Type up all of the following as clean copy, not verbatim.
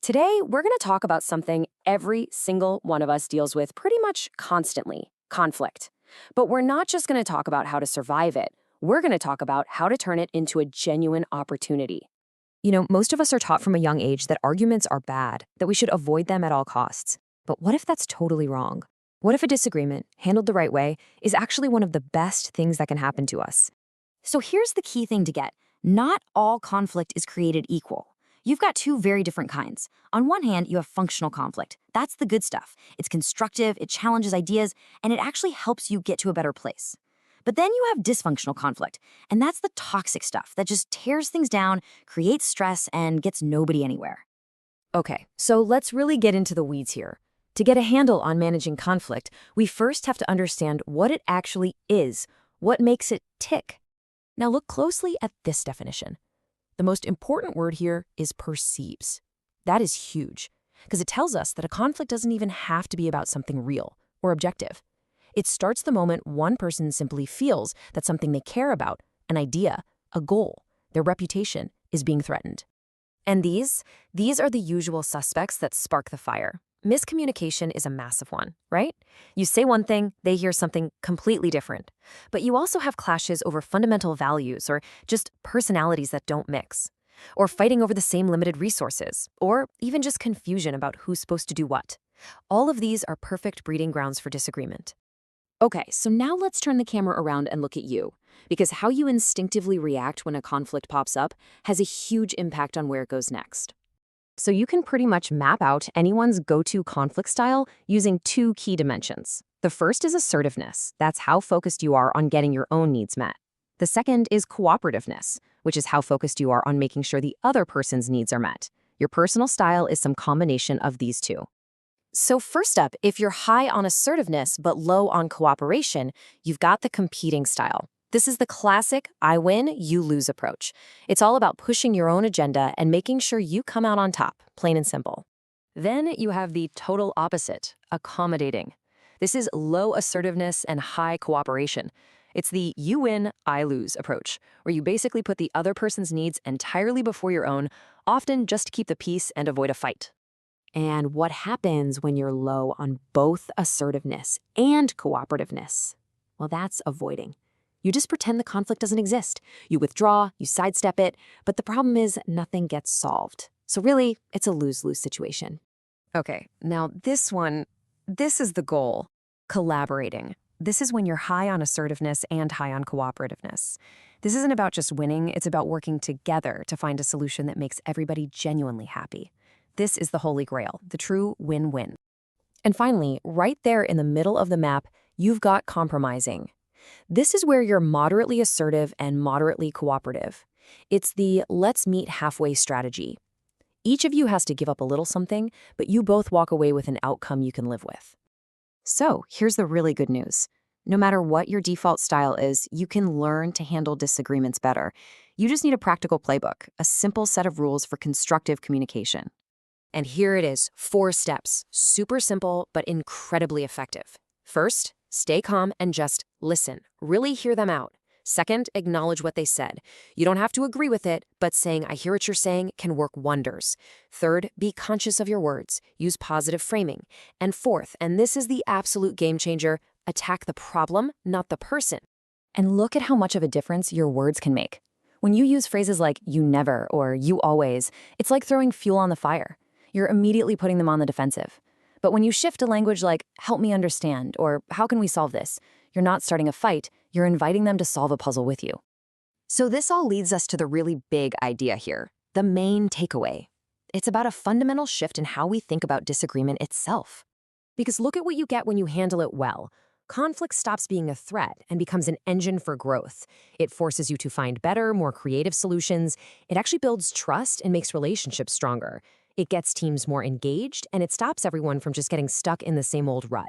Today, we're going to talk about something every single one of us deals with pretty much constantly: conflict. But we're not just going to talk about how to survive it, we're going to talk about how to turn it into a genuine opportunity. Most of us are taught from a young age that arguments are bad, that we should avoid them at all costs. But what if that's totally wrong? What if a disagreement, handled the right way, is actually one of the best things that can happen to us? So here's the key thing to get. Not all conflict is created equal. You've got two very different kinds. On one hand, you have functional conflict. That's the good stuff. It's constructive, it challenges ideas, and it actually helps you get to a better place. But then you have dysfunctional conflict, and that's the toxic stuff that just tears things down, creates stress, and gets nobody anywhere. Okay, so let's really get into the weeds here. To get a handle on managing conflict, we first have to understand what it actually is, what makes it tick. Now look closely at this definition. The most important word here is perceives. That is huge, because it tells us that a conflict doesn't even have to be about something real or objective. It starts the moment one person simply feels that something they care about, an idea, a goal, their reputation, is being threatened. And these are the usual suspects that spark the fire. Miscommunication is a massive one, right? You say one thing, they hear something completely different. But you also have clashes over fundamental values or just personalities that don't mix. Or fighting over the same limited resources, or even just confusion about who's supposed to do what. All of these are perfect breeding grounds for disagreement. Okay, so now let's turn the camera around and look at you, because how you instinctively react when a conflict pops up has a huge impact on where it goes next. So you can pretty much map out anyone's go-to conflict style using two key dimensions. The first is assertiveness. That's how focused you are on getting your own needs met. The second is cooperativeness, which is how focused you are on making sure the other person's needs are met. Your personal style is some combination of these two. So first up, if you're high on assertiveness but low on cooperation, you've got the competing style. This is the classic I win, you lose approach. It's all about pushing your own agenda and making sure you come out on top, plain and simple. Then you have the total opposite, accommodating. This is low assertiveness and high cooperation. It's the you win, I lose approach, where you basically put the other person's needs entirely before your own, often just to keep the peace and avoid a fight. And what happens when you're low on both assertiveness and cooperativeness? Well, that's avoiding. You just pretend the conflict doesn't exist. You withdraw, you sidestep it, but the problem is nothing gets solved. So really, it's a lose-lose situation. Okay, now this is the goal: collaborating. This is when you're high on assertiveness and high on cooperativeness. This isn't about just winning, it's about working together to find a solution that makes everybody genuinely happy. This is the holy grail, the true win-win. And finally, right there in the middle of the map, you've got compromising. This is where you're moderately assertive and moderately cooperative. It's the let's meet halfway strategy. Each of you has to give up a little something, but you both walk away with an outcome you can live with. So here's the really good news. No matter what your default style is, you can learn to handle disagreements better. You just need a practical playbook, a simple set of rules for constructive communication. And here it is, 4 steps, super simple but incredibly effective. First, stay calm and just listen. Really hear them out. Second, acknowledge what they said. You don't have to agree with it, but saying, I hear what you're saying, can work wonders. Third, be conscious of your words. Use positive framing. And fourth, and this is the absolute game changer, attack the problem, not the person. And look at how much of a difference your words can make. When you use phrases like you never or you always, it's like throwing fuel on the fire. You're immediately putting them on the defensive. But when you shift to language like, help me understand, or how can we solve this, you're not starting a fight, you're inviting them to solve a puzzle with you. So this all leads us to the really big idea here, the main takeaway. It's about a fundamental shift in how we think about disagreement itself. Because look at what you get when you handle it well. Conflict stops being a threat and becomes an engine for growth. It forces you to find better, more creative solutions. It actually builds trust and makes relationships stronger. It gets teams more engaged, and it stops everyone from just getting stuck in the same old rut.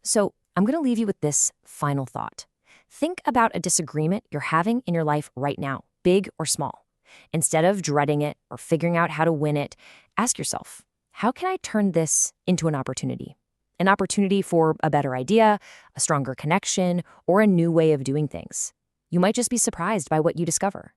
So I'm going to leave you with this final thought. Think about a disagreement you're having in your life right now, big or small. Instead of dreading it or figuring out how to win it, ask yourself, how can I turn this into an opportunity? An opportunity for a better idea, a stronger connection, or a new way of doing things. You might just be surprised by what you discover.